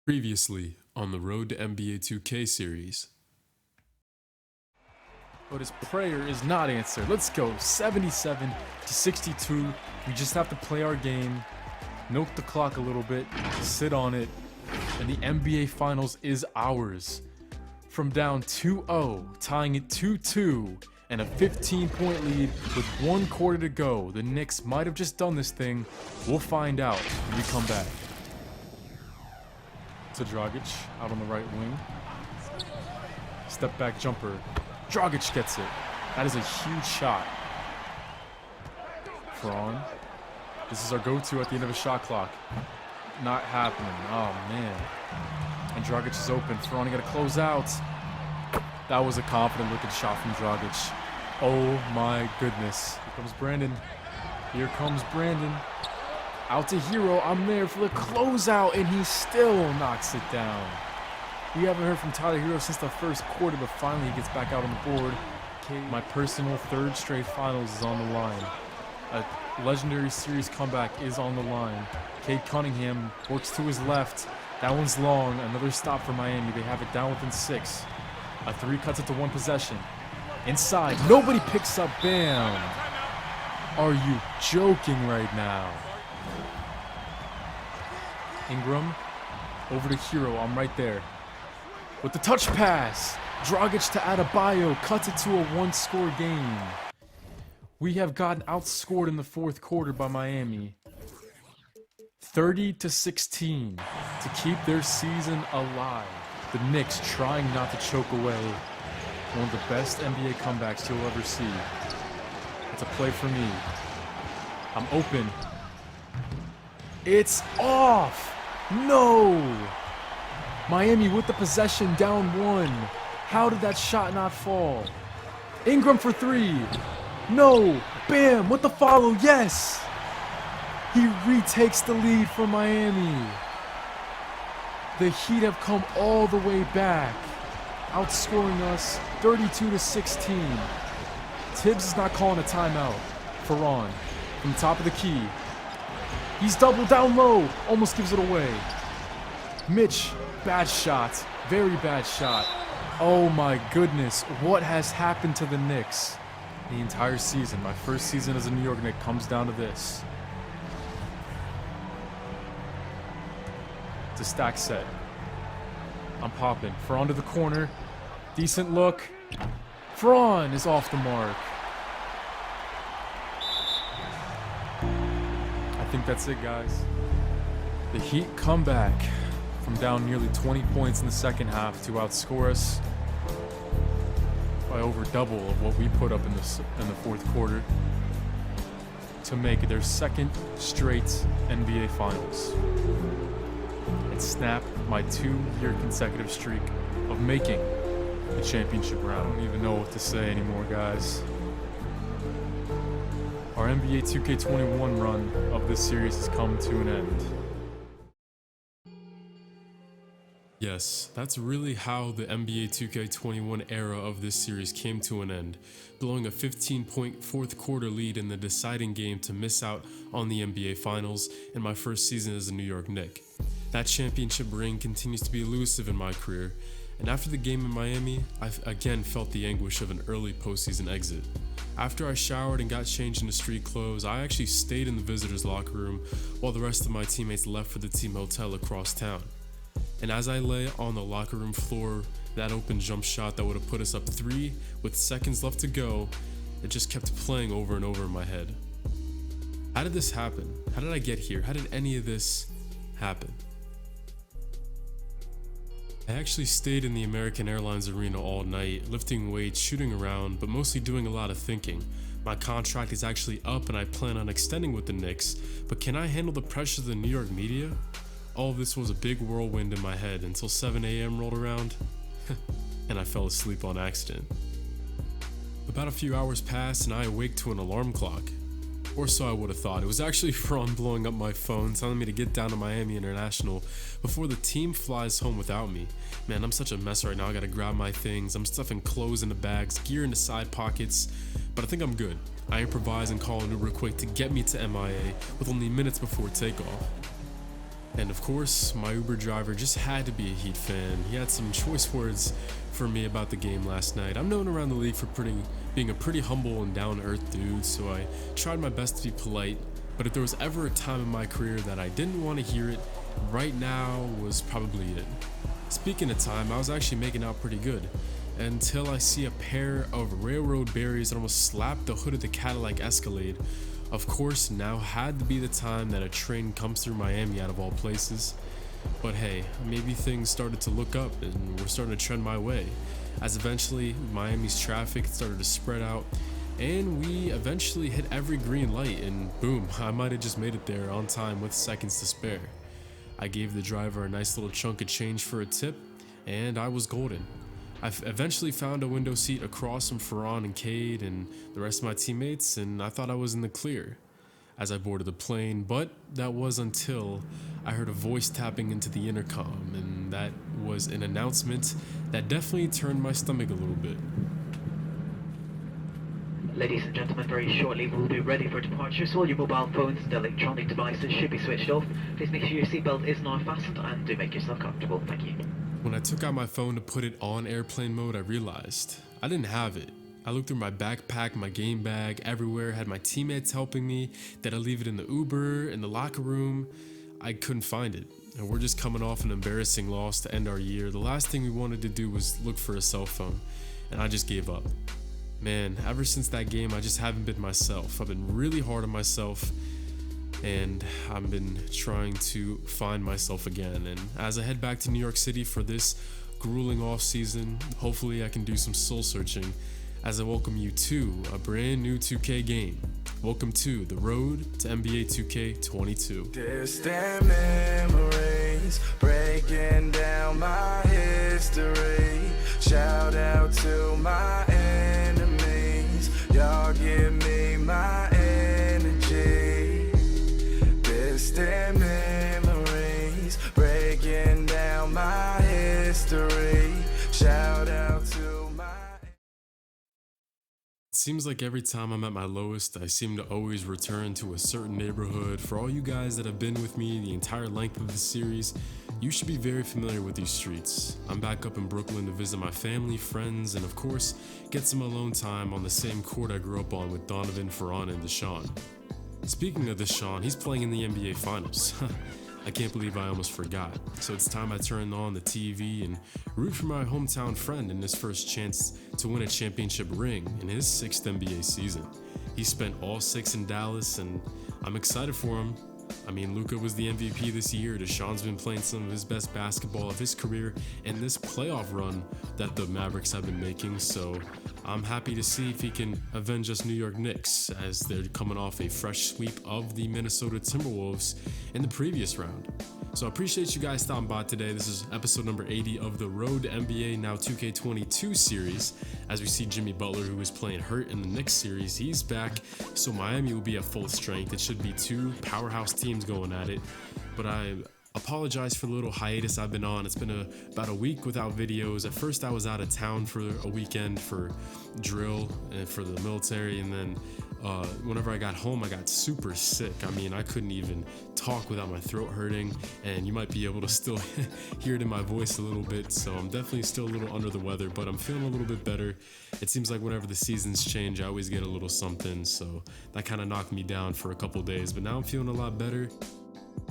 Previously on the Road to NBA 2K series. But his prayer is not answered. Let's go. 77 to 62. We just have to play our game, milk the clock a little bit, sit on it, and the NBA Finals is ours. From down 2-0, tying it 2-2, and a 15-point lead with 1 quarter to go, the Knicks might have just done this thing. We'll find out when we come back. To Dragic, out on the right wing. Step back jumper. Dragic gets it. That is a huge shot. Ferran. This is our go-to at the end of a shot clock. Not happening. Oh, man. And Dragic is open. Ferran, you got to close out. That was a confident looking shot from Dragic. Oh, my goodness. Here comes Brandon. Here comes Brandon. Out to Hero, I'm there for the closeout, and he still knocks it down. We haven't heard from Tyler Hero since the first quarter, but finally he gets back out on the board. My personal 3rd straight finals is on the line. A legendary series comeback is on the line. Cade Cunningham works to his left. That one's long. Another stop for Miami. They have it down within 6. A 3 cuts it to 1 possession. Inside, nobody picks up. Bam! Are you joking right now? Ingram, over to Hero, I'm right there. With the touch pass, Dragic to Adebayo, cuts it to a 1-score game. We have gotten outscored in the 4th quarter by Miami. 30 to 16 to keep their season alive. The Knicks trying not to choke away one of the best NBA comebacks you'll ever see. It's a play for me. I'm open. It's off! No! Miami with the possession, down 1. How did that shot not fall? Ingram for 3. No! Bam! With the follow, yes! He retakes the lead for Miami. The Heat have come all the way back, outscoring us 32 to 16. Tibbs is not calling a timeout. Ferran from the top of the key. He's doubled down low, almost gives it away. Mitch, bad shot, very bad shot. Oh my goodness, what has happened to the Knicks? The entire season, my first season as a New York Knick, comes down to this. It's a stack set. I'm popping. Ferran to the corner. Decent look. Ferran is off the mark. I think that's it, guys. The Heat come back from down nearly 20 points in the second half to outscore us by over double of what we put up in the 4th quarter to make their 2nd straight NBA Finals and snap my 2-year consecutive streak of making the championship round. I don't even know what to say anymore, guys. Our NBA 2K21 run of this series has come to an end. Yes, that's really how the NBA 2K21 era of this series came to an end, blowing a 15-point 4th quarter lead in the deciding game to miss out on the NBA Finals in my first season as a New York Knick. That championship ring continues to be elusive in my career, and after the game in Miami, I again felt the anguish of an early postseason exit. After I showered and got changed into street clothes, I actually stayed in the visitors' locker room while the rest of my teammates left for the team hotel across town. And as I lay on the locker room floor, that open jump shot that would have put us up 3 with seconds left to go, it just kept playing over and over in my head. How did this happen? How did I get here? How did any of this happen? I actually stayed in the American Airlines arena all night, lifting weights, shooting around, but mostly doing a lot of thinking. My contract is actually up and I plan on extending with the Knicks, but can I handle the pressure of the New York media? All of this was a big whirlwind in my head until 7 a.m. rolled around, and I fell asleep on accident. About a few hours passed and I awake to an alarm clock. Or so I would have thought. It was actually Ferran blowing up my phone, telling me to get down to Miami International before the team flies home without me. Man, I'm such a mess right now. I gotta grab my things. I'm stuffing clothes into bags, gear into side pockets, but I think I'm good. I improvise and call an Uber quick to get me to MIA with only minutes before takeoff. And of course, my Uber driver just had to be a Heat fan. He had some choice words for me about the game last night. I'm known around the league for being a pretty humble and down-to-earth dude, so I tried my best to be polite. But if there was ever a time in my career that I didn't want to hear it, right now was probably it. Speaking of time, I was actually making out pretty good, until I see a pair of railroad barriers that almost slapped the hood of the Cadillac Escalade. Of course, now had to be the time that a train comes through Miami out of all places. But hey, maybe things started to look up and were starting to trend my way, as eventually Miami's traffic started to spread out, and we eventually hit every green light, and boom, I might have just made it there on time with seconds to spare. I gave the driver a nice little chunk of change for a tip, and I was golden. I eventually found a window seat across from Ferran and Cade and the rest of my teammates, and I thought I was in the clear as I boarded the plane, but that was until I heard a voice tapping into the intercom, and that was an announcement that definitely turned my stomach a little bit. Ladies and gentlemen, very shortly we'll be ready for departure, so all your mobile phones and electronic devices should be switched off. Please make sure your seatbelt is now fastened and do make yourself comfortable. Thank you. When I took out my phone to put it on airplane mode, I realized I didn't have it. I looked through my backpack, my game bag, everywhere, had my teammates helping me. Did I leave it in the Uber, in the locker room? I couldn't find it. And we're just coming off an embarrassing loss to end our year. The last thing we wanted to do was look for a cell phone, and I just gave up. Man, ever since that game, I just haven't been myself. I've been really hard on myself, and I've been trying to find myself again. And as I head back to New York City for this grueling off season, hopefully I can do some soul searching as I welcome you to a brand new 2K game. Welcome to the road to NBA 2K22. Distant memories breaking down my history. Shout out to my enemies. Y'all give me my energy. Distant memories breaking down my history. Shout out to my. It seems like every time I'm at my lowest, I seem to always return to a certain neighborhood. For all you guys that have been with me the entire length of the series, you should be very familiar with these streets. I'm back up in Brooklyn to visit my family, friends, and of course, get some alone time on the same court I grew up on with Donovan, Ferran, and Deshaun. Speaking of Deshaun, he's playing in the NBA Finals. I can't believe I almost forgot. So it's time I turn on the TV and root for my hometown friend in his first chance to win a championship ring in his 6th NBA season. He spent all 6 in Dallas, and I'm excited for him. I mean, Luka was the MVP this year. Deshaun's been playing some of his best basketball of his career in this playoff run that the Mavericks have been making. So I'm happy to see if he can avenge us New York Knicks, as they're coming off a fresh sweep of the Minnesota Timberwolves in the previous round. So I appreciate you guys stopping by today. This is episode number 80 of the Road to NBA Now 2K22 series. As we see Jimmy Butler, who was playing hurt in the Knicks series, he's back. So Miami will be at full strength. It should be 2 powerhouse teams going at it. But I apologize for the little hiatus I've been on. It's been about a week without videos. At first I was out of town for a weekend for drill and for the military, and then whenever I got home I got super sick. I mean, I couldn't even talk without my throat hurting, and you might be able to still hear it in my voice a little bit. So I'm definitely still a little under the weather, but I'm feeling a little bit better. It seems like whenever the seasons change, I always get a little something, so that kind of knocked me down for a couple days, but now I'm feeling a lot better.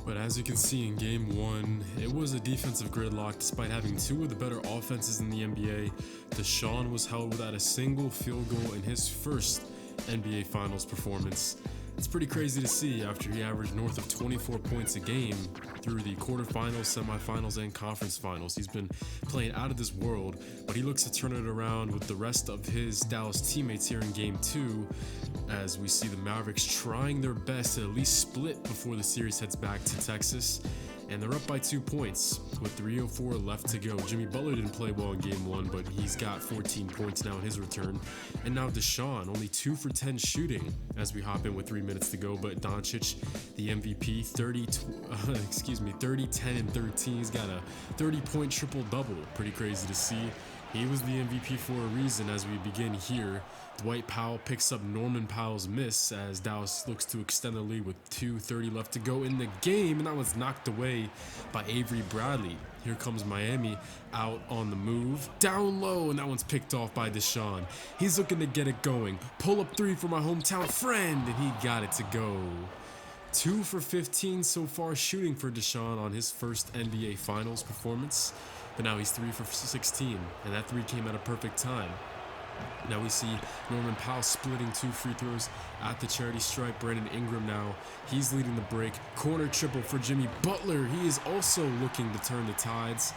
But as you can see in game 1, it was a defensive gridlock despite having 2 of the better offenses in the NBA. Deshaun was held without a single field goal in his first NBA Finals performance. It's pretty crazy to see after he averaged north of 24 points a game through the quarterfinals, semifinals, and conference finals. He's been playing out of this world, but he looks to turn it around with the rest of his Dallas teammates here in game 2, as we see the Mavericks trying their best to at least split before the series heads back to Texas. And they're up by 2 points with 3:04 left to go. Jimmy Butler didn't play well in game 1, but he's got 14 points now in his return. And now Deshaun, only 2 for 10 shooting as we hop in with 3 minutes to go. But Doncic, the MVP, 30, 10, and 13. He's got a 30-point triple-double. Pretty crazy to see. He was the MVP for a reason. As we begin here, Dwight Powell picks up Norman Powell's miss as Dallas looks to extend the lead with 2:30 left to go in the game, and that one's knocked away by Avery Bradley. Here comes Miami out on the move, down low, and that one's picked off by Deshaun. He's looking to get it going. Pull up three for my hometown friend, and he got it to go. 2 for 15 so far shooting for Deshaun on his first NBA Finals performance. But now he's 3 for 16, and that 3 came at a perfect time. Now we see Norman Powell splitting 2 free throws at the charity stripe. Brandon Ingram now, he's leading the break. Corner triple for Jimmy Butler. He is also looking to turn the tides,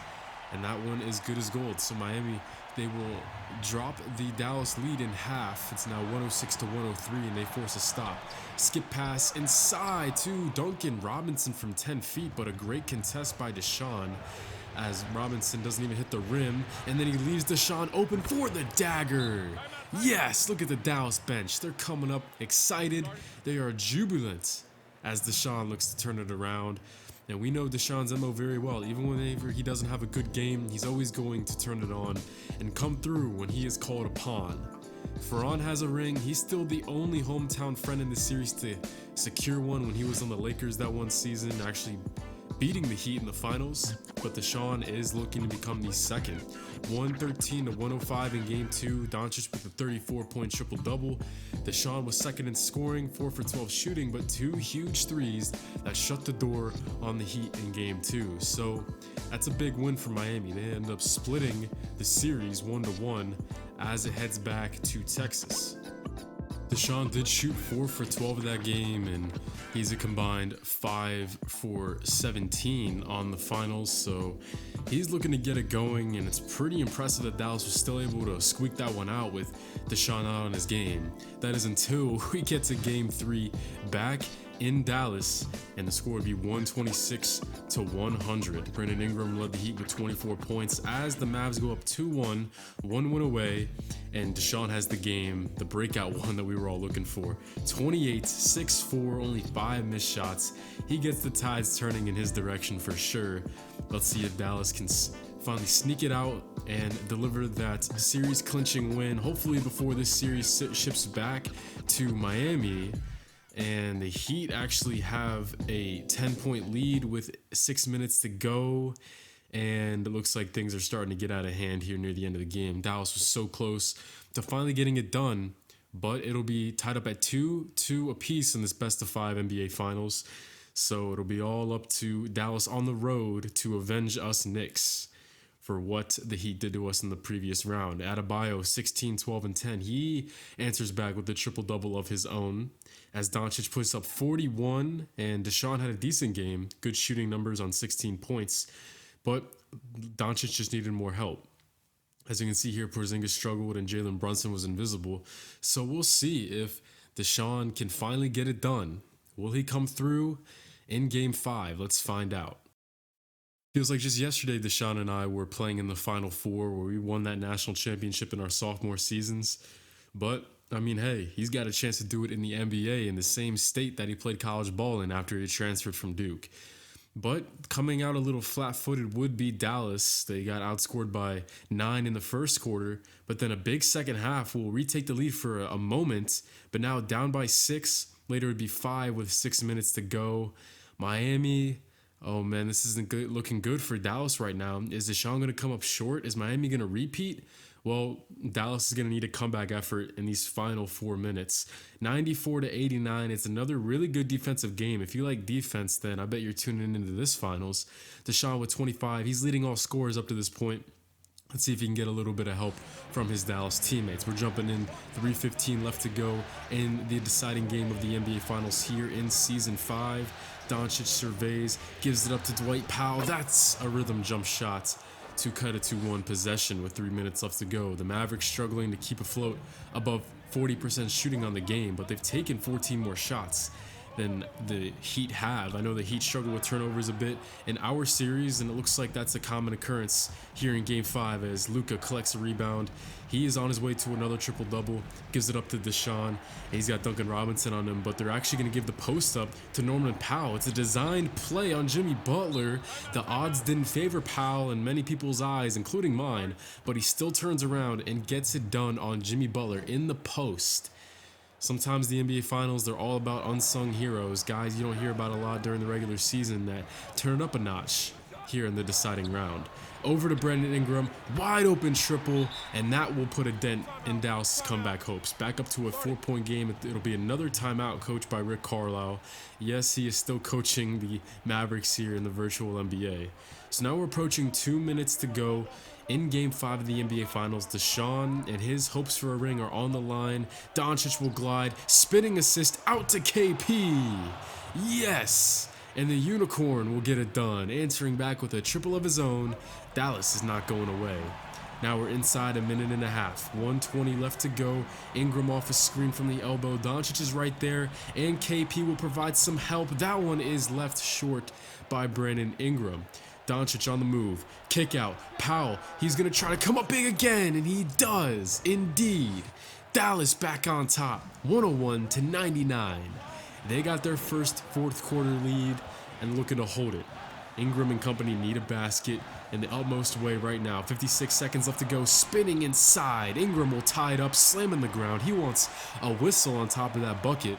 and that one is good as gold. So Miami, they will drop the Dallas lead in half. It's now 106 to 103, and they force a stop. Skip pass inside to Duncan Robinson from 10 feet, but a great contest by Deshaun, as Robinson doesn't even hit the rim, and then he leaves Deshaun open for the dagger. Yes, look at the Dallas bench. They're coming up excited. They are jubilant as Deshaun looks to turn it around. And we know Deshaun's MO very well. Even whenever he doesn't have a good game, he's always going to turn it on and come through when he is called upon. Ferran has a ring. He's still the only hometown friend in the series to secure one when he was on the Lakers that one season, actually beating the Heat in the finals. But Deshaun is looking to become the second. 113 to 105 in game 2. Doncic with a 34-point triple-double. Deshaun was second in scoring, 4 for 12 shooting, but 2 huge threes that shut the door on the Heat in game 2. So that's a big win for Miami. They end up splitting the series 1-1 as it heads back to Texas. Deshaun did shoot 4 for 12 of that game, and he's a combined 5 for 17 on the finals, so he's looking to get it going, and it's pretty impressive that Dallas was still able to squeak that one out with Deshaun out on his game. That is until we get to game 3 back in Dallas, and the score would be 126 to 100. Brandon Ingram led the Heat with 24 points as the Mavs go up 2-1, 1 win away, and Deshaun has the game, the breakout one that we were all looking for. 28, 6-4, only 5 missed shots. He gets the tides turning in his direction for sure. Let's see if Dallas can finally sneak it out and deliver that series clinching win, hopefully before this series ships back to Miami. And the Heat actually have a 10-point lead with 6 minutes to go, and it looks like things are starting to get out of hand here near the end of the game. Dallas was so close to finally getting it done, but it'll be tied up at 2-2 apiece in this best-of-5 NBA Finals. So it'll be all up to Dallas on the road to avenge us Knicks for what the Heat did to us in the previous round. Adebayo, 16, 12, and 10. He answers back with a triple-double of his own, as Doncic puts up 41, and Deshaun had a decent game, good shooting numbers on 16 points, but Doncic just needed more help. As you can see here, Porzingis struggled and Jalen Brunson was invisible. So we'll see if Deshaun can finally get it done. Will he come through in game 5? Let's find out. Feels like just yesterday Deshaun and I were playing in the Final Four where we won that national championship in our sophomore seasons. But I mean, hey, he's got a chance to do it in the NBA in the same state that he played college ball in after he transferred from Duke. But coming out a little flat-footed would be Dallas. They got outscored by 9 in the first quarter, but then a big second half will retake the lead for a moment, but now down by 6. Later it would be 5 with 6 minutes to go. Miami, oh man, this isn't good, looking good for Dallas right now. Is Deshaun going to come up short? Is Miami going to repeat? Well, Dallas is going to need a comeback effort in these final 4 minutes. 94 to 89. It's another really good defensive game. If you like defense, then I bet you're tuning into this finals. Deshaun with 25. He's leading all scorers up to this point. Let's see if he can get a little bit of help from his Dallas teammates. We're jumping in, 3:15 left to go in the deciding game of the NBA Finals here in Season 5. Doncic surveys, gives it up to Dwight Powell. That's a rhythm jump shot to cut it to 1 possession with 3 minutes left to go. The Mavericks struggling to keep afloat above 40% shooting on the game, but they've taken 14 more shots than the Heat have. I know the Heat struggle with turnovers a bit in our series, and it looks like that's a common occurrence here in Game 5 as Luka collects a rebound. He is on his way to another triple-double, gives it up to Deshaun, and he's got Duncan Robinson on him, but they're actually going to give the post up to Norman Powell. It's a designed play on Jimmy Butler. The odds didn't favor Powell in many people's eyes, including mine, but he still turns around and gets it done on Jimmy Butler in the post. Sometimes the NBA Finals, they're all about unsung heroes, guys you don't hear about a lot during the regular season that turn it up a notch here in the deciding round. Over to Brandon Ingram, wide open triple, and that will put a dent in Dallas' comeback hopes. Back up to a 4-point game. It'll be another timeout coached by Rick Carlisle. Yes, he is still coaching the Mavericks here in the virtual NBA. So now we're approaching 2 minutes to go in Game 5 of the NBA Finals. Deshaun and his hopes for a ring are on the line. Doncic will glide, spinning assist out to KP. Yes! And the Unicorn will get it done, answering back with a triple of his own. Dallas is not going away. Now we're inside a minute and a half. 1:20 left to go. Ingram off a screen from the elbow. Doncic is right there, and KP will provide some help. That one is left short by Brandon Ingram. Doncic on the move. Kick out. Powell. He's going to try to come up big again, and he does indeed. Dallas back on top. 101-99. They got their first fourth quarter lead and looking to hold it. Ingram and company need a basket in the utmost way right now. 56 seconds left to go. Spinning inside. Ingram will tie it up, slamming the ground. He wants a whistle on top of that bucket,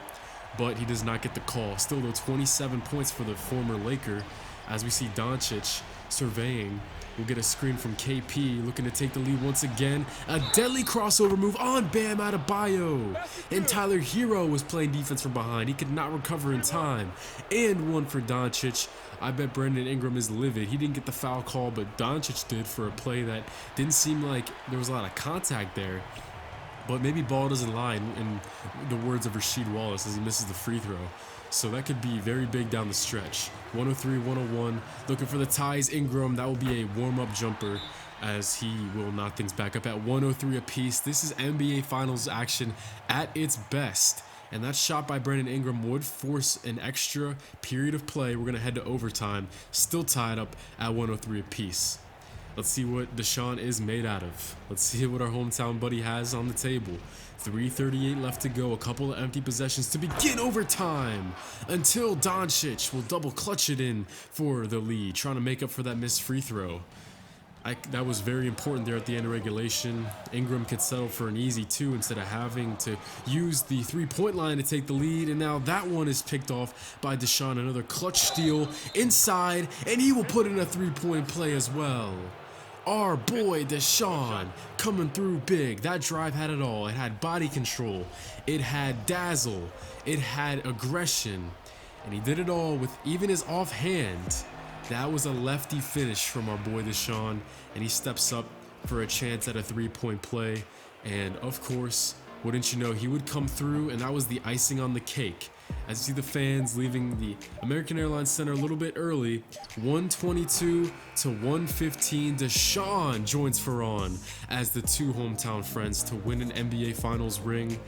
but he does not get the call. Still though, 27 points for the former Laker. As we see Doncic surveying, we'll get a screen from KP, looking to take the lead once again. A deadly crossover move on Bam Adebayo. And Tyler Hero was playing defense from behind. He could not recover in time. And one for Doncic. I bet Brandon Ingram is livid. He didn't get the foul call, but Doncic did for a play that didn't seem like there was a lot of contact there. But maybe ball doesn't lie in the words of Rasheed Wallace as he misses the free throw. So that could be very big down the stretch. 103-101, looking for the ties. Ingram, that will be a warm-up jumper as he will knock things back up at 103 apiece. This is NBA Finals action at its best. And that shot by Brandon Ingram would force an extra period of play. We're going to head to overtime, still tied up at 103 apiece. Let's see what Deshaun is made out of. Let's see what our hometown buddy has on the table. 3:38 left to go. A couple of empty possessions to begin overtime until Doncic will double clutch it in for the lead, trying to make up for that missed free throw. That was very important there at the end of regulation. Ingram could settle for an easy 2 instead of having to use the 3-point line to take the lead. And now that one is picked off by Deshaun. Another clutch steal inside, and he will put in a 3-point play as well. Our boy Deshaun coming through big. That drive had it all. It had body control. It had dazzle. It had aggression. And he did it all with even his offhand. That was a lefty finish from our boy Deshaun. And he steps up for a chance at a 3-point play. And of course, wouldn't you know, he would come through, and that was the icing on the cake. As you see the fans leaving the American Airlines Center a little bit early, 122-115, Deshaun joins Ferran as the two hometown friends to win an NBA Finals ring.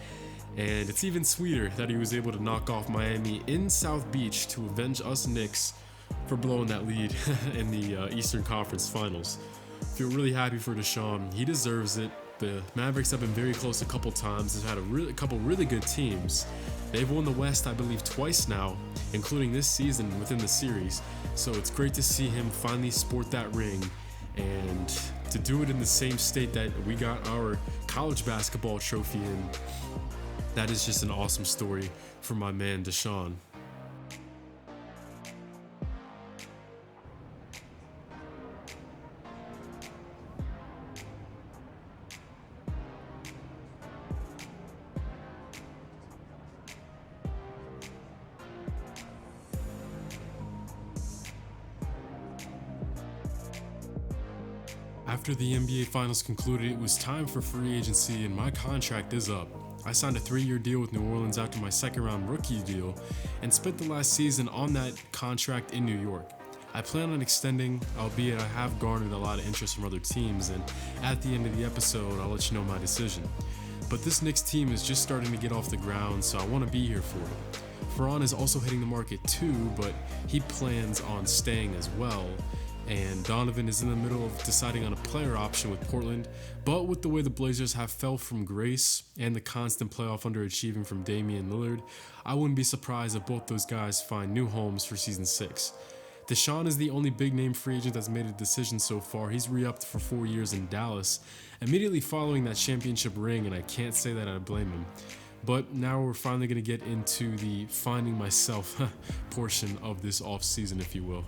And it's even sweeter that he was able to knock off Miami in South Beach to avenge us Knicks for blowing that lead in the Eastern Conference Finals. Feel really happy for Deshaun. He deserves it. The Mavericks have been very close a couple times. They've had a couple really good teams. They've won the West, I believe, twice now, including this season within the series. So it's great to see him finally sport that ring, and to do it in the same state that we got our college basketball trophy in. That is just an awesome story for my man Deshaun. After the NBA Finals concluded, it was time for free agency, and my contract is up. I signed a 3-year deal with New Orleans after my second-round rookie deal and spent the last season on that contract in New York. I plan on extending, albeit I have garnered a lot of interest from other teams, and at the end of the episode, I'll let you know my decision. But this Knicks team is just starting to get off the ground, so I want to be here for it. Ferran is also hitting the market too, but he plans on staying as well. And Donovan is in the middle of deciding on a player option with Portland, but with the way the Blazers have fell from grace and the constant playoff underachieving from Damian Lillard, I wouldn't be surprised if both those guys find new homes for season 6. Deshaun is the only big name free agent that's made a decision so far. He's re-upped for 4 years in Dallas, immediately following that championship ring, and I can't say that I blame him. But now we're finally going to get into the finding myself portion of this offseason, if you will.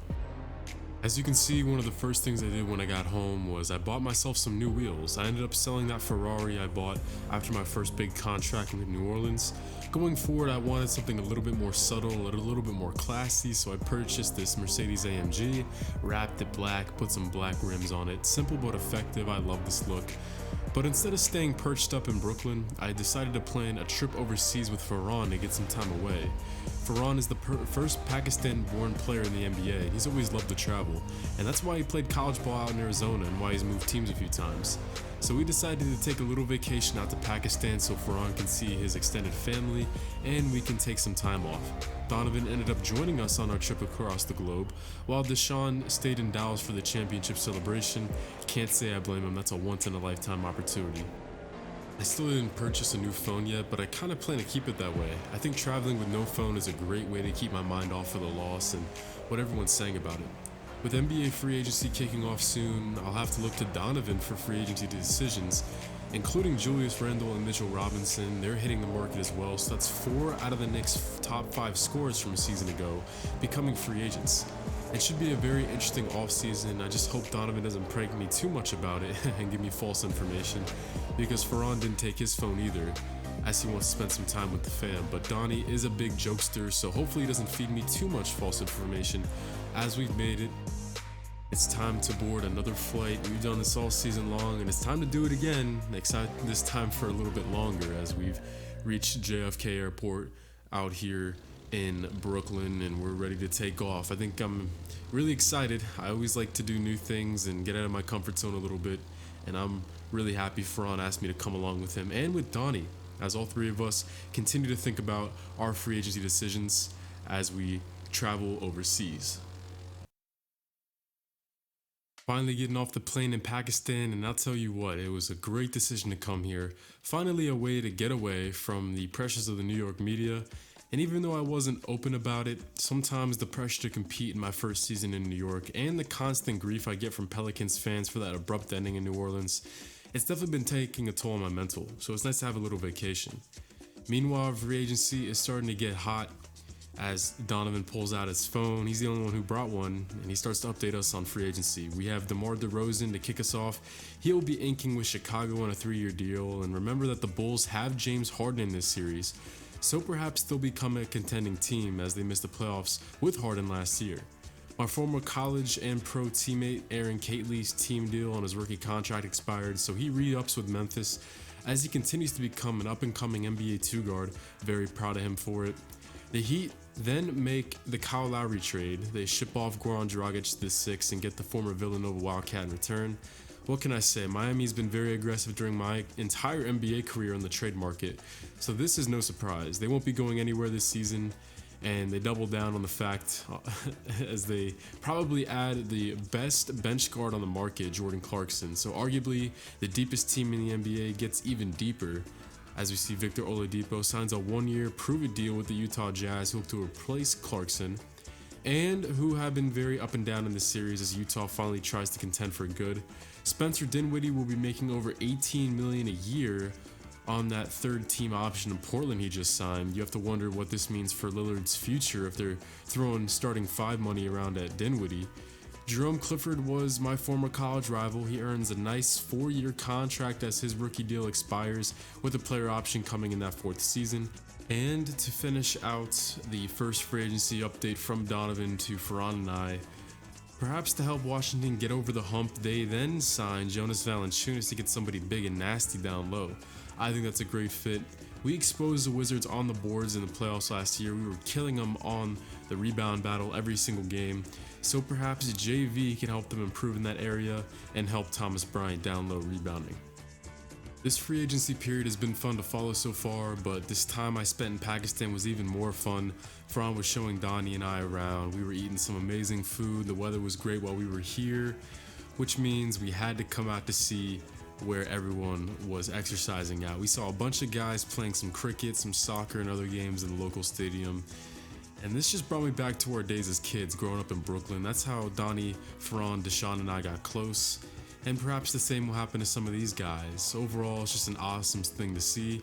As you can see, one of the first things I did when I got home was I bought myself some new wheels. I ended up selling that Ferrari I bought after my first big contract in New Orleans. Going forward, I wanted something a little bit more subtle, a little bit more classy, so I purchased this Mercedes AMG, wrapped it black, put some black rims on it. Simple but effective, I love this look. But instead of staying perched up in Brooklyn, I decided to plan a trip overseas with Ferran to get some time away. Ferran is the first Pakistan-born player in the NBA, and he's always loved to travel, and that's why he played college ball out in Arizona and why he's moved teams a few times. So we decided to take a little vacation out to Pakistan so Ferran can see his extended family and we can take some time off. Donovan ended up joining us on our trip across the globe, while Deshaun stayed in Dallas for the championship celebration. Can't say I blame him, that's a once-in-a-lifetime opportunity. I still didn't purchase a new phone yet, but I kind of plan to keep it that way. I think traveling with no phone is a great way to keep my mind off of the loss and what everyone's saying about it. With NBA free agency kicking off soon, I'll have to look to Donovan for free agency decisions, including Julius Randle and Mitchell Robinson. They're hitting the market as well, so that's 4 out of the Knicks' top 5 scorers from a season ago becoming free agents. It should be a very interesting offseason. I just hope Donovan doesn't prank me too much about it and give me false information, because Ferran didn't take his phone either, as he wants to spend some time with the fam. But Donnie is a big jokester, so hopefully he doesn't feed me too much false information. As we've made it, it's time to board another flight. We've done this all season long, and it's time to do it again, except this time for a little bit longer, as we've reached JFK Airport out here in Brooklyn, and we're ready to take off. I think I'm really excited. I always like to do new things and get out of my comfort zone a little bit, and I'm really happy Ferran asked me to come along with him and with Donnie, as all three of us continue to think about our free agency decisions as we travel overseas. Finally getting off the plane in Pakistan, and I'll tell you what, it was a great decision to come here. Finally a way to get away from the pressures of the New York media. And even though I wasn't open about it, sometimes the pressure to compete in my first season in New York and the constant grief I get from Pelicans fans for that abrupt ending in New Orleans, it's definitely been taking a toll on my mental, so it's nice to have a little vacation. Meanwhile, free agency is starting to get hot as Donovan pulls out his phone. He's the only one who brought one, and he starts to update us on free agency. We have DeMar DeRozan to kick us off. He'll be inking with Chicago on a 3-year deal, and remember that the Bulls have James Harden in this series, so perhaps they'll become a contending team as they missed the playoffs with Harden last year. My former college and pro teammate Aaron Cately's team deal on his rookie contract expired, so he re-ups with Memphis as he continues to become an up-and-coming NBA 2 guard. Very proud of him for it. The Heat then make the Kyle Lowry trade. They ship off Goran Dragic to the Sixers and get the former Villanova Wildcat in return. What can I say? Miami's been very aggressive during my entire NBA career on the trade market, so this is no surprise. They won't be going anywhere this season, and they double down on the fact as they probably add the best bench guard on the market, Jordan Clarkson. So arguably the deepest team in the NBA gets even deeper as we see Victor Oladipo signs a 1-year prove-it deal with the Utah Jazz, who hope to replace Clarkson, and who have been very up and down in this series as Utah finally tries to contend for good. Spencer Dinwiddie will be making over $18 million a year on that third team option in Portland he just signed. You have to wonder what this means for Lillard's future if they're throwing starting 5 money around at Dinwiddie. Jerome Clifford was my former college rival. He earns a nice 4-year contract as his rookie deal expires, with a player option coming in that 4th season. And to finish out the first free agency update from Donovan to Ferran and I, perhaps to help Washington get over the hump, they then signed Jonas Valanciunas to get somebody big and nasty down low. I think that's a great fit. We exposed the Wizards on the boards in the playoffs last year. We were killing them on the rebound battle every single game. So perhaps JV can help them improve in that area and help Thomas Bryant down low rebounding. This free agency period has been fun to follow so far, but this time I spent in Pakistan was even more fun. Farhan was showing Donnie and I around. We were eating some amazing food. The weather was great while we were here, which means we had to come out to see where everyone was exercising at. We saw a bunch of guys playing some cricket, some soccer, and other games in the local stadium. And this just brought me back to our days as kids growing up in Brooklyn. That's how Donnie, Farhan, Deshaun, and I got close. And perhaps the same will happen to some of these guys. Overall, it's just an awesome thing to see.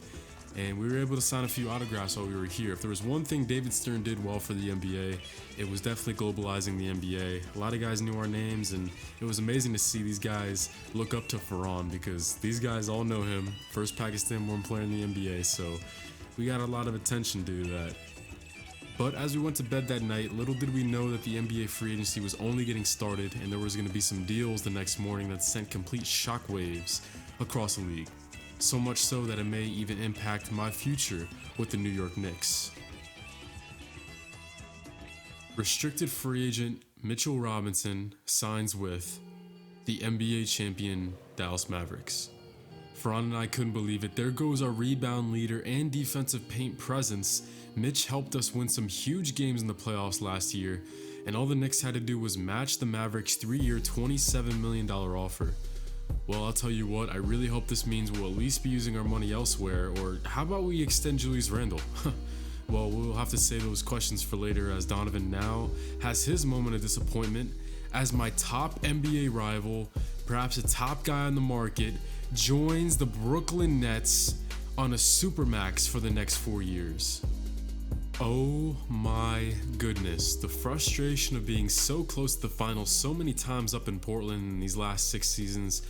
And we were able to sign a few autographs while we were here. If there was one thing David Stern did well for the NBA, it was definitely globalizing the NBA. A lot of guys knew our names, and it was amazing to see these guys look up to Farhan because these guys all know him. First Pakistan-born player in the NBA, so we got a lot of attention due to that. But as we went to bed that night, little did we know that the NBA free agency was only getting started and there was going to be some deals the next morning that sent complete shockwaves across the league. So much so that it may even impact my future with the New York Knicks. Restricted free agent Mitchell Robinson signs with the NBA champion Dallas Mavericks. Farhan and I couldn't believe it. There goes our rebound leader and defensive paint presence. Mitch helped us win some huge games in the playoffs last year, and all the Knicks had to do was match the Mavericks' 3-year, $27 million offer. Well, I'll tell you what, I really hope this means we'll at least be using our money elsewhere, or how about we extend Julius Randle? Well, we'll have to save those questions for later, as Donovan now has his moment of disappointment as my top NBA rival, perhaps a top guy on the market, joins the Brooklyn Nets on a supermax for the next 4 years. Oh my goodness, the frustration of being so close to the finals so many times up in Portland in these last 6 seasons.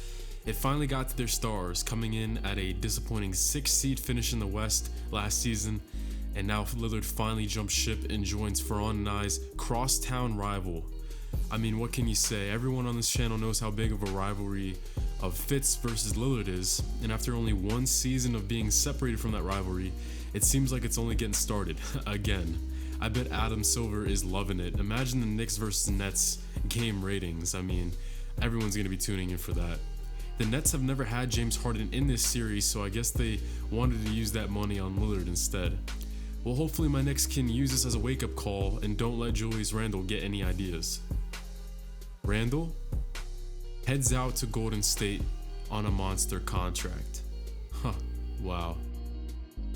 It finally got to their stars, coming in at a disappointing 6th seed finish in the West last season, and now Lillard finally jumps ship and joins Farhan and I's crosstown rival. I mean, what can you say? Everyone on this channel knows how big of a rivalry of Fitz versus Lillard is, and after only 1 season of being separated from that rivalry, it seems like it's only getting started again. I bet Adam Silver is loving it. Imagine the Knicks versus Nets game ratings. I mean, everyone's going to be tuning in for that. The Nets have never had James Harden in this series, so I guess they wanted to use that money on Lillard instead. Well, hopefully my Knicks can use this as a wake-up call and don't let Julius Randle get any ideas. Randle heads out to Golden State on a monster contract. Wow.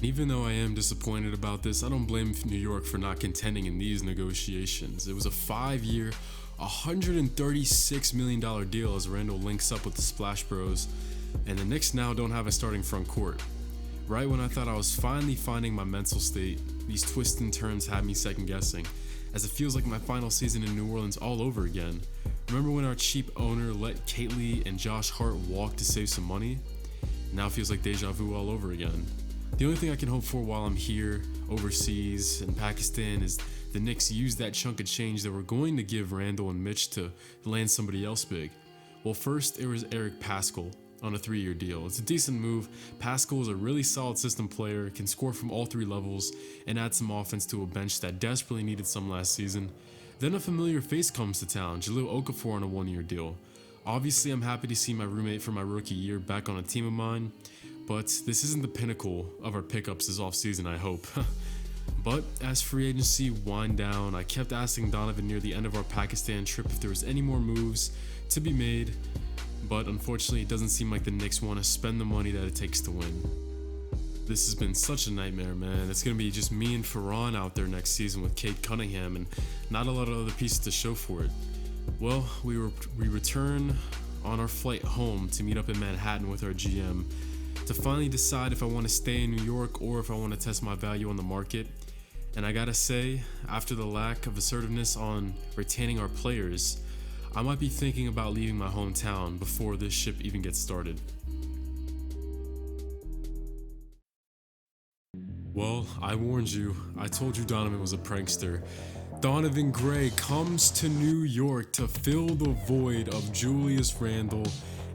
Even though I am disappointed about this, I don't blame New York for not contending in these negotiations. It was a 5-year, $136 million deal as Randle links up with the Splash Bros, and the Knicks now don't have a starting front court. Right when I thought I was finally finding my mental state, these twists and turns had me second guessing, as it feels like my final season in New Orleans all over again. Remember when our cheap owner let Caitley and Josh Hart walk to save some money? Now it feels like deja vu all over again. The only thing I can hope for while I'm here, overseas, in Pakistan, is the Knicks use that chunk of change that we're going to give Randle and Mitch to land somebody else big. Well, first, it was Eric Paschall on a 3-year deal. It's a decent move. Paschall is a really solid system player, can score from all 3 levels, and add some offense to a bench that desperately needed some last season. Then a familiar face comes to town, Jahlil Okafor on a 1-year deal. Obviously, I'm happy to see my roommate from my rookie year back on a team of mine, but this isn't the pinnacle of our pickups this offseason, I hope. But as free agency wind down, I kept asking Donovan near the end of our Pakistan trip if there was any more moves to be made, but unfortunately it doesn't seem like the Knicks want to spend the money that it takes to win. This has been such a nightmare, man. It's going to be just me and Farhan out there next season with Kate Cunningham and not a lot of other pieces to show for it. Well, we return on our flight home to meet up in Manhattan with our GM to finally decide if I want to stay in New York or if I want to test my value on the market. And I gotta say, after the lack of assertiveness on retaining our players, I might be thinking about leaving my hometown before this ship even gets started. Well, I warned you. I told you Donovan was a prankster. Donovan Gray comes to New York to fill the void of Julius Randle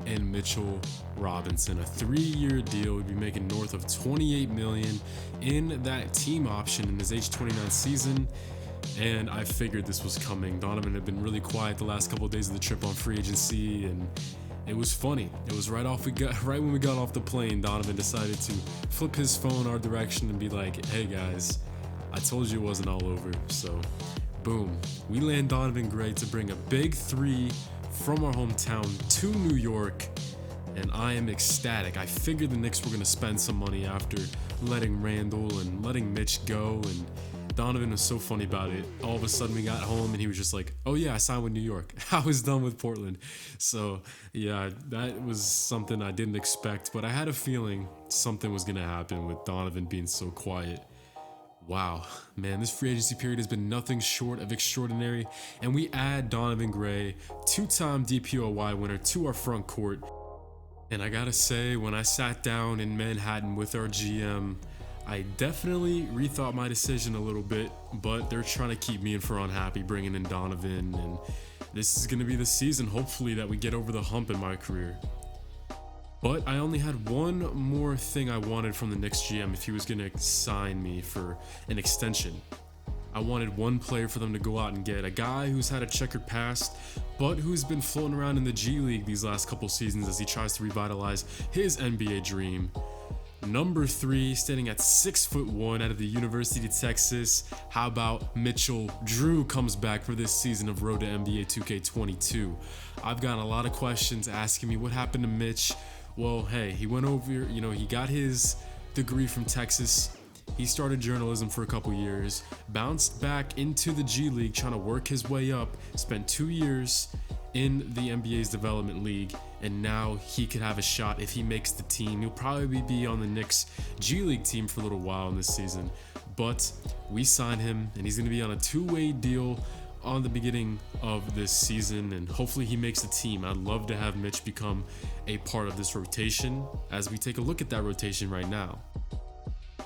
and Mitchell Robinson. A 3-year deal. Would be making north of $28 million in that team option in his age 29 season. And I figured this was coming. Donovan had been really quiet the last couple of days of the trip on free agency, and it was funny. It was right when we got off the plane, Donovan decided to flip his phone our direction and be like, hey guys, I told you it wasn't all over. So boom, we land Donovan Gray to bring a big 3 from our hometown to New York, and I am ecstatic. I figured the Knicks were going to spend some money after letting Randall and letting Mitch go, and Donovan was so funny about it. All of a sudden we got home and he was just like, oh yeah, I signed with New York. I was done with Portland. So yeah, that was something I didn't expect, but I had a feeling something was going to happen with Donovan being so quiet. Wow, man, this free agency period has been nothing short of extraordinary, and we add Donovan Gray, 2-time DPOY winner, to our front court. And I gotta say, when I sat down in Manhattan with our GM, I definitely rethought my decision a little bit, but they're trying to keep me and Ferran happy bringing in Donovan, and this is gonna be the season, hopefully, that we get over the hump in my career. But I only had one more thing I wanted from the Knicks GM if he was gonna sign me for an extension. I wanted one player for them to go out and get, a guy who's had a checkered past, but who's been floating around in the G League these last couple seasons as he tries to revitalize his NBA dream. Number 3, standing at 6'1" out of the University of Texas. How about Mitchell Drew comes back for this season of Road to NBA 2K22? I've gotten a lot of questions asking me what happened to Mitch. Well, hey, he went over, he got his degree from Texas. He started journalism for a couple years, bounced back into the G League trying to work his way up, spent 2 years in the NBA's development league, and now he could have a shot if he makes the team. He'll probably be on the Knicks G League team for a little while in this season, but we signed him and he's going to be on a 2-way deal on the beginning of this season, and hopefully he makes the team. I'd love to have Mitch become a part of this rotation as we take a look at that rotation right now.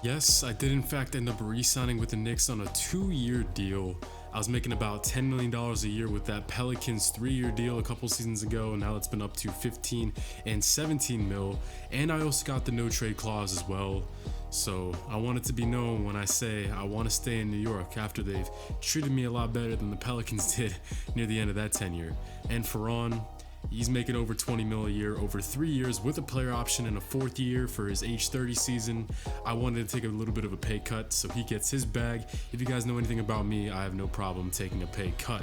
Yes, I did in fact end up re-signing with the Knicks on a 2-year deal. I was making about $10 million a year with that Pelicans 3-year deal a couple seasons ago, and now it's been up to 15 and 17 mil. And I also got the no trade clause as well. So I want it to be known when I say I want to stay in New York after they've treated me a lot better than the Pelicans did near the end of that tenure. And Ferran, he's making over 20 mil a year over 3 years with a player option in a 4th year for his age 30 season. I wanted to take a little bit of a pay cut so he gets his bag. If you guys know anything about me, I have no problem taking a pay cut.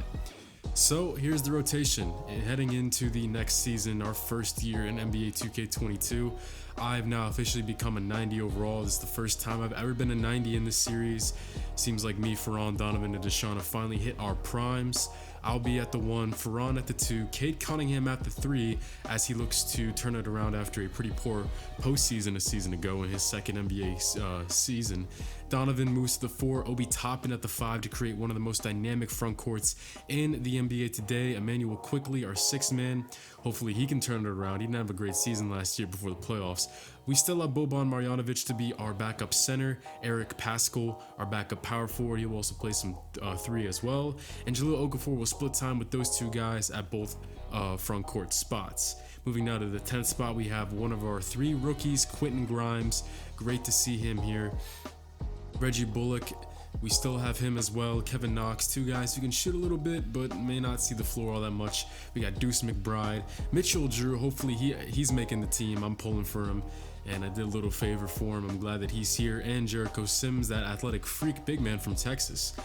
So here's the rotation. Heading into the next season, our first year in NBA 2K22, I've now officially become a 90 overall. This is the first time I've ever been a 90 in this series. Seems like me, Ferran, Donovan, and Deshaun have finally hit our primes. I'll be at the 1, Ferran at the 2, Cade Cunningham at the 3 as he looks to turn it around after a pretty poor postseason a season ago in his second NBA season. Donovan moves to the 4, Obi Toppin at the 5 to create one of the most dynamic front courts in the NBA today. Emmanuel Quickley, our 6th man. Hopefully he can turn it around. He didn't have a great season last year before the playoffs. We still have Boban Marjanovic to be our backup center. Eric Paschall, our backup power forward. He'll also play some 3 as well. And Jahlil Okafor will split time with those 2 guys at both front court spots. Moving now to the 10th spot, we have one of our 3 rookies, Quentin Grimes. Great to see him here. Reggie Bullock, we still have him as well. Kevin Knox, 2 guys who can shoot a little bit but may not see the floor all that much. We got Deuce McBride. Mitchell Drew, hopefully he's making the team. I'm pulling for him, and I did a little favor for him. I'm glad that he's here. And Jericho Sims, that athletic freak big man from Texas.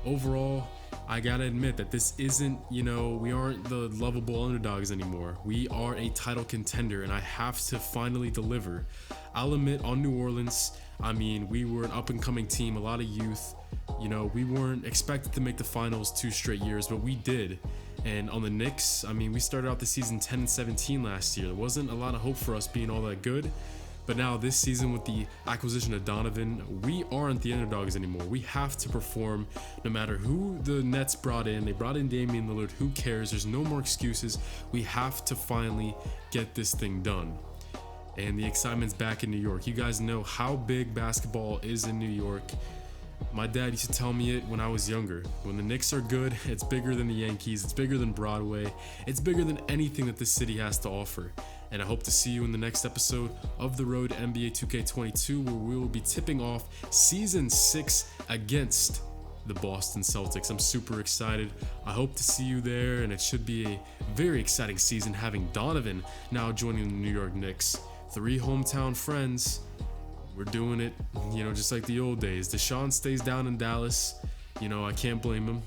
Overall, I gotta admit that this isn't, we aren't the lovable underdogs anymore. We are a title contender, and I have to finally deliver. I'll admit, on New Orleans, we were an up-and-coming team, a lot of youth. We weren't expected to make the finals 2 straight years, but we did. And on the Knicks, we started out the season 10-17 last year. There wasn't a lot of hope for us being all that good. But now this season, with the acquisition of Donovan, we aren't the underdogs anymore. We have to perform no matter who the Nets brought in. They brought in Damian Lillard. Who cares? There's no more excuses. We have to finally get this thing done. And the excitement's back in New York. You guys know how big basketball is in New York. My dad used to tell me it when I was younger. When the Knicks are good, it's bigger than the Yankees. It's bigger than Broadway. It's bigger than anything that this city has to offer. And I hope to see you in the next episode of The Road to NBA 2K22, where we will be tipping off Season 6 against the Boston Celtics. I'm super excited. I hope to see you there, and it should be a very exciting season having Donovan now joining the New York Knicks. 3 hometown friends. We're doing it, just like the old days. Deshaun stays down in Dallas. I can't blame him.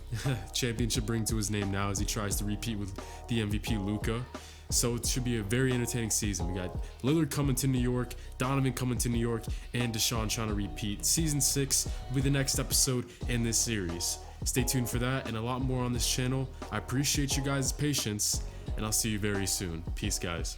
Championship ring to his name now as he tries to repeat with the MVP Luka. So it should be a very entertaining season. We got Lillard coming to New York, Donovan coming to New York, and Deshaun trying to repeat. Season 6 will be the next episode in this series. Stay tuned for that and a lot more on this channel. I appreciate you guys' patience, and I'll see you very soon. Peace, guys.